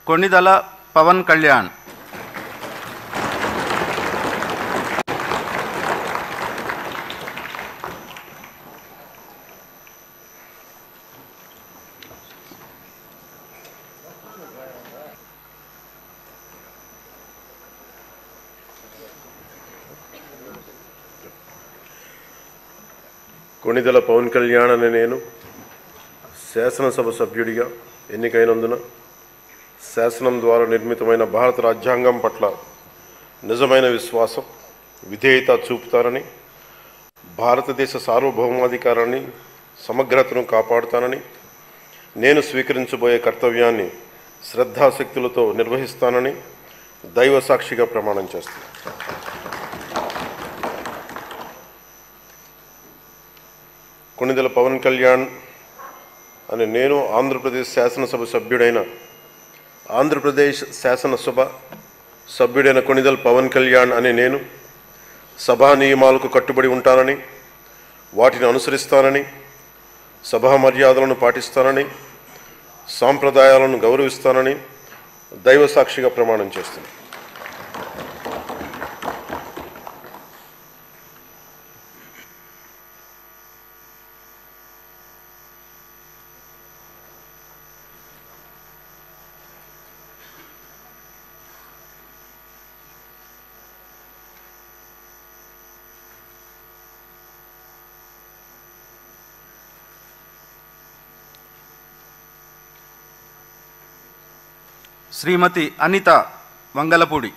కొణిదల పవన్ కళ్యాణ్, కొణిదెల పవన్ కళ్యాణ్ అనే నేను శాసనసభ సభ్యుడిగా ఎన్నికైనందున శాసనం ద్వారా నిర్మితమైన భారత రాజ్యాంగం పట్ల నిజమైన విశ్వాసం, విధేయత చూపుతానని, భారతదేశ సార్వభౌమాధికారాన్ని, సమగ్రతను కాపాడుతానని, నేను స్వీకరించబోయే కర్తవ్యాన్ని శ్రద్ధాశక్తులతో నిర్వహిస్తానని దైవ సాక్షిగా ప్రమాణం చేస్తాను. కొణిదెల పవన్ కళ్యాణ్ అనే నేను ఆంధ్రప్రదేశ్ శాసనసభ సభ్యుడైన కొణిదెల పవన్ కళ్యాణ్ అనే నేను సభా నియమాలకు కట్టుబడి ఉంటానని, వాటిని అనుసరిస్తానని, సభా మర్యాదలను పాటిస్తానని, సాంప్రదాయాలను గౌరవిస్తానని దైవ సాక్షిగా ప్రమాణం చేస్తున్నాను. శ్రీమతి అనిత వంగలపూడి,